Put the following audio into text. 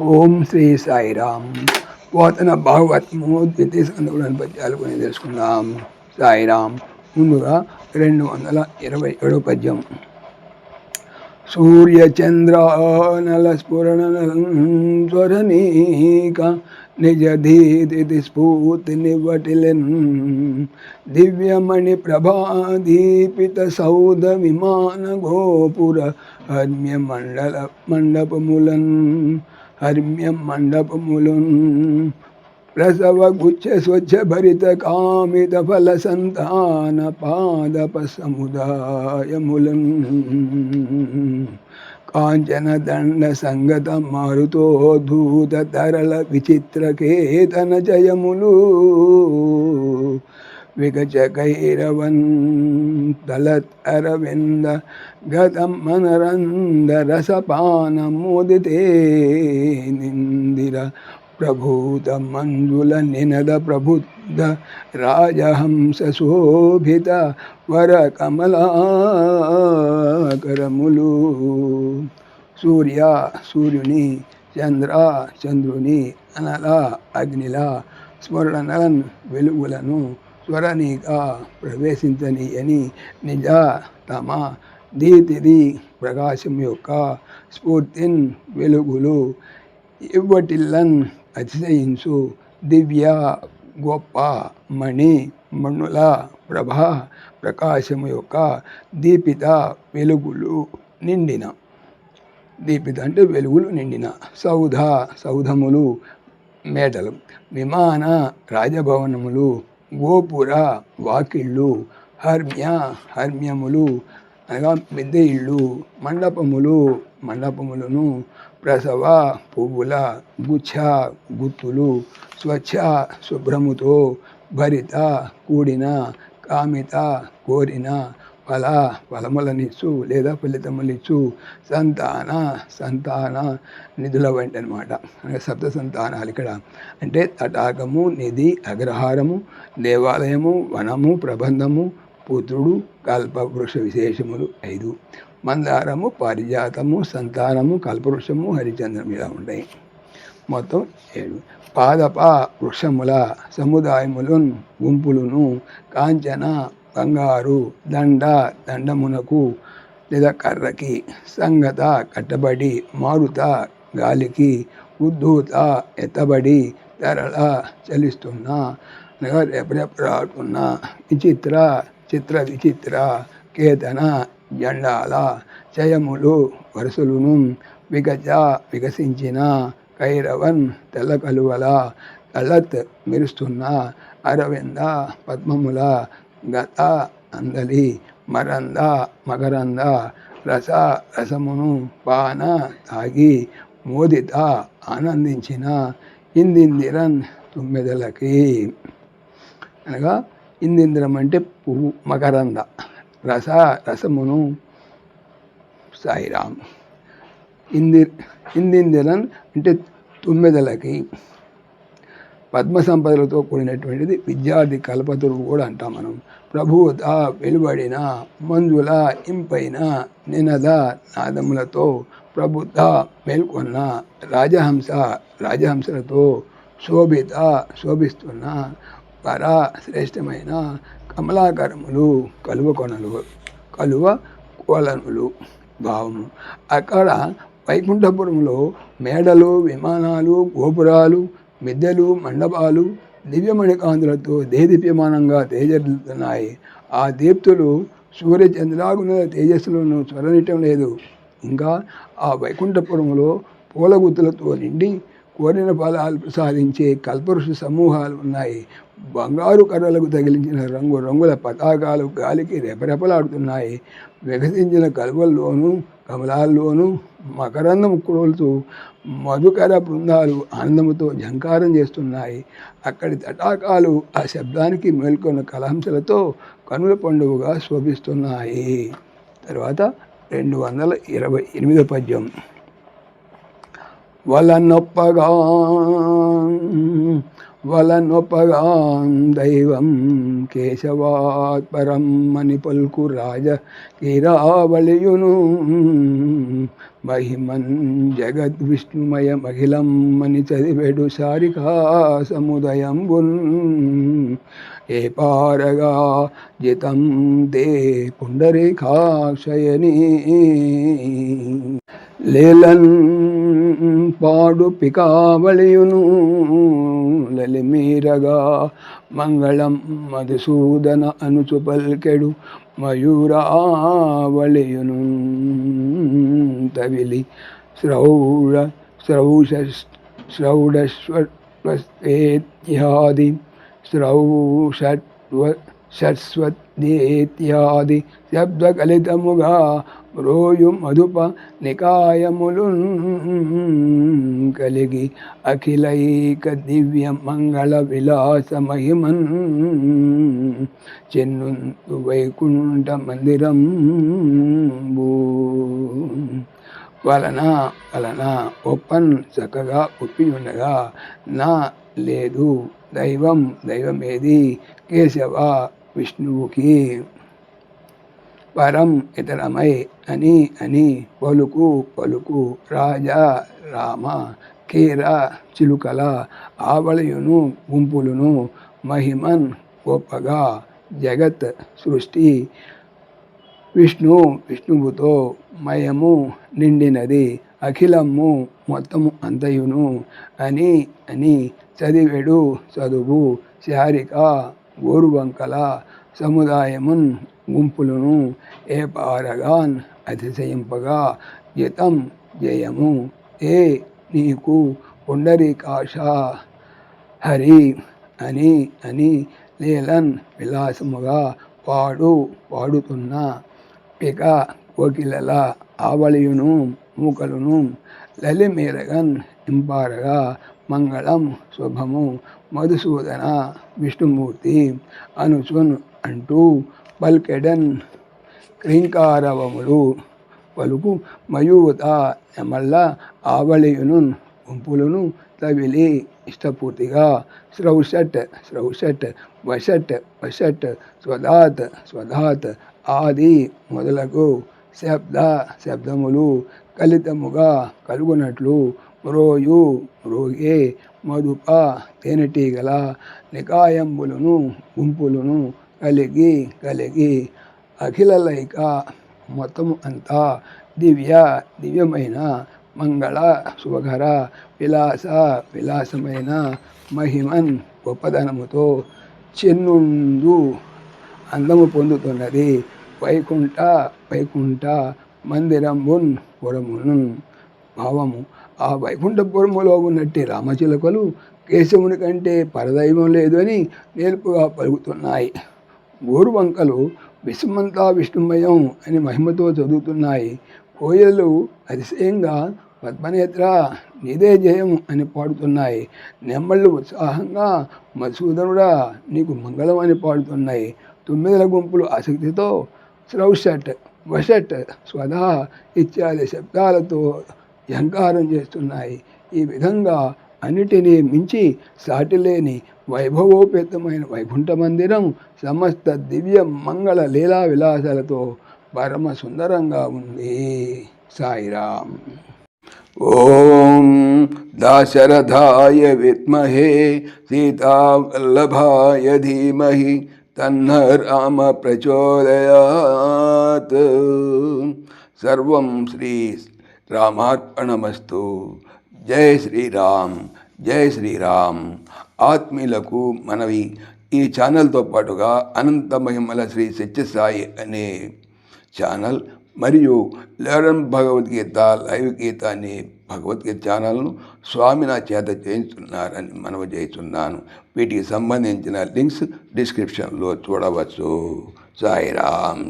ఓం శ్రీ సాయిరామ్. పోతన భాగవతము ద్వితీయ స్కంధంలోని పద్యాలు కొన్ని తెలుసుకుందాం. సాయిరామ్. ముందుగా 227 పద్యం. సూర్యచంద్రానల స్ఫురణ స్వరనీక నిజధీతి స్ఫూర్తి నివటిలెన్ దివ్యమణి ప్రభాదీపిత సౌధ విమాన గోపుర హర్మ్య మండపములన్ ప్రసవ గుచ్చ స్వచ్ఛ భరిత కామిత ఫల సంతాన పాదప సముదాయములన్ కాంచన దండ సంగత మారుతోద్ధూత తరళ విచిత్ర కేతన జయములు విగచకైరవన్ దళత్ అరవింద గతం మనరంద రసపాన మోదితే నిందిర ప్రభూత మంజుల నినద ప్రబుద్ధ రాజహంస శోభిత వర కమలాకరములు. సూర్య సూర్యుని, చంద్ర చంద్రుని, అనల అగ్నిలా, స్మరణలన్ వెలుగులను, స్వరనీక ప్రవేశించనీయని, నిజ తమ, దీతిది ప్రకాశం యొక్క, స్ఫూర్తిన్ వెలుగులు, ఇవ్వటిల్లన్ అతిశయించు, దివ్య గొప్ప, మణి మణుల ప్రభ ప్రకాశము యొక్క, దీపిత వెలుగులు నిండిన, దీపిత అంటే వెలుగులు నిండిన, సౌధ సౌధములు మేటలు, విమాన రాజభవనములు, గోపుర వాకిళ్ళు, హర్మ్య హర్మ్యములు అనగా మిద్దె ఇళ్ళు, మండపములు మండపములను, ప్రసవ పువ్వుల, గుచ్ఛ గుత్తులు, స్వచ్ఛ శుభ్రముతో, భరిత కూడిన, కామిత కోరిన, ఫల ఫలములనిచ్చు లేదా ఫలితములిచ్చు, సంతాన సంతాన నిధుల వంటి అనమాట. సప్త సంతానాలు ఇక్కడ అంటే తటాకము, నిధి, అగ్రహారము, దేవాలయము, వనము, ప్రబంధము, పుత్రుడు, కల్పవృక్ష విశేషములు 5, మందారము, పారిజాతము, సంతానము, కల్పవృక్షము, హరిచంద్రం ఇలా ఉంటాయి. మొత్తం 7. పాదప వృక్షముల సముదాయములను గుంపులను, కాంచన బంగారు, దండ దండమునకు లేదా కర్రకి, సంగత కట్టబడి, మారుత గాలికి, ఉద్ధూత ఎత్తబడి, తరళ చలిస్తున్న అనగా రెపరెపలాడుతున్న, విచిత్ర చిత్ర విచిత్ర, కేతన జెండాల, చయములు వరుసలును, విగజ వికసించిన, కైరవన్ తెల్ల కలువల, దళత్ మెరుస్తున్న, అరవింద పద్మముల, గత అందలి, మరంద మకరంద, రస రసమును, పాన తాగి, మోదిత ఆనందించిన, ఇందిందిరన్ తుమ్మెదలకి అనగా ఇందింద్రం అంటే పువ్వు, మకరంద, రస రసమును, సాయిరామ్. ఇందిందిరన్ అంటే తుమ్మెదలకి, పద్మ సంపదలతో కూడినటువంటిది విద్యార్థి కల్పతరువు కూడా అంటాం మనం. ప్రభువుత వెలువడిన, మంజుల ఇంపైన, నినద నాదములతో, ప్రబుద్ధ మేల్కొన్న, రాజహంస రాజహంసలతో, శోభిత శోభిస్తున్న, వర శ్రేష్టమైన, కమలాకరములు కలువ కోలనులు భావము. అక్కడ వైకుంఠపురంలో మేడలు, విమానాలు, గోపురాలు, మిద్దెలు, మండపాలు దివ్యమణికాంతులతో దేదీప్యమానంగా తేజరిల్లుతున్నాయి. ఆ దీప్తులు సూర్యచంద్రాగుల తేజస్సులను చొరనిటం లేదు. ఇంకా ఆ వైకుంఠపురంలో పూలగుత్తులతో నిండి కోరిన ఫలాలు ప్రసాదించే కల్పవృక్ష సమూహాలు ఉన్నాయి. బంగారు కర్రలకు తగిలించిన రంగు రంగుల పతాకాలు గాలికి రెపరెపలాడుతున్నాయి. వికసించిన కలువల్లోనూ కమలాల్లోనూ మకరందము కురులుతూ మధుకర బృందాలు ఆనందముతో ఝంకారం చేస్తున్నాయి. అక్కడి తటాకాలు ఆ శబ్దానికి మేల్కొన్న కలహంసలతో కనుల పండుగగా శోభిస్తున్నాయి. తర్వాత 228 పద్యం. వలనొప్పగా వలనొపగా దైవం కేశవాత్ పరం అని పలుకు రాజ కీరావళియును మహిమన్ జగద్విష్ణుమయ మహిళం అని చదివెడు సారికా సముదయంబున్ ఏ పారగా జితం దే పుండరీకాక్షయని లేలన్ పాడు పికావళియును లలిమీరగా మంగళం మధుసూదన అనుచు పల్కెడు మయూరావళియును తవిలి శ్రౌడేత్యాది షట్స్వత్యేత్యాది శబ్దకలితముగా రోయు మధుప నికాయములు కలిగి అఖిలైక దివ్య మంగళ విలాస మహిమన్ చెన్ను వైకుంఠ మందిరం వలన ఒప్పన్ చక్కగా ఒప్పి ఉండగా నా లేదు దైవమేది కేశవ విష్ణువుకి పరం ఇతరమై అని పలుకు రాజా రామ కీర చిలుకల ఆవళయును గుంపులను మహిమన్ గొప్పగా జగత్ సృష్టి విష్ణువుతో మయము నిండినది అఖిలము మొత్తము అంతయును అని చదివెడు చదువు శారిక గోరువంకల సముదాయమున్ గుంపులను ఏ పారగాన్ అతిశయింపగా జితం జయము ఏ నీకు పుండరీకాక్ష హరి అని లేలన్ విలాసముగా పాడుతున్న పిక కోకిలల ఆవళియును మూకలును లలిమీరగన్ ఇంపారగా మంగళం శుభము మధుసూదన విష్ణుమూర్తి అనుచున్ అంటూ పల్కెడన్ క్రీంకారవములు పలుకు మయూత ఎమల్ల ఆవళియును గుంపులను తవిలి ఇష్టపూర్తిగా స్రౌషట్ వషట్ స్వధాత్ ఆది మొదలగు శబ్దములు కలితముగా కలుగునట్లు మ్రోగే మధుప తేనెటీగల నికాయంబులను గుంపులను కలిగి అఖిలలైక మొత్తము అంతా దివ్యమైన మంగళ శుభకర విలాసమైన మహిమన్ గొప్పదనముతో చెన్నుందు అందము పొందుతున్నది వైకుంఠ మందిరంబున్ పురమును భావము ఆ వైకుంఠపురములో ఉన్నట్టి రామచిలుకలు కేశవుని కంటే పరదైవం లేదు అని నేర్పుగా పలుకుతున్నాయి. గోరువంకలు విశ్వమంతా విష్ణుమయం అని మహిమతో చదువుతున్నాయి. కోయలు అతిశయంగా పద్మనేత్ర నీదే జయం అని పాడుతున్నాయి. నెమ్మళ్ళు ఉత్సాహంగా మధుసూదనుడా నీకు మంగళం అని పాడుతున్నాయి. తుమ్మెదల గుంపులు ఆసక్తితో స్రౌషట్ వషట్ స్వధా ఇత్యాది శబ్దాలతో ఝంకారం చేస్తున్నాయి. ఈ విధంగా అన్నిటినీ మించి సాటిలేని వైభవోపేతమైన వైకుంఠ మందిరం సమస్త దివ్య మంగళ లీలా విలాసాలతో పరమ సుందరంగా ఉంది. సాయిరాం. ఓం దాశరథాయ విద్మహే సీతావల్లభాయ ధీమహి తన్న రామ ప్రచోదయాత్. సర్వం శ్రీ రామార్పణమస్తు. జై శ్రీరామ్, జై శ్రీరామ్. ఆత్మీయులకు మనవి, ఈ ఛానల్తో పాటుగా అనంత మహిమల శ్రీ సత్యసాయి అనే ఛానల్ మరియు లెర్న్ భగవద్గీత లైవ్ గీత అనే భగవద్గీత ఛానల్ను స్వామి నా చేత చేయించున్నారని మనవి చేస్తున్నాను. వీటికి సంబంధించిన లింక్స్ డిస్క్రిప్షన్లో చూడవచ్చు. సాయిరామ్.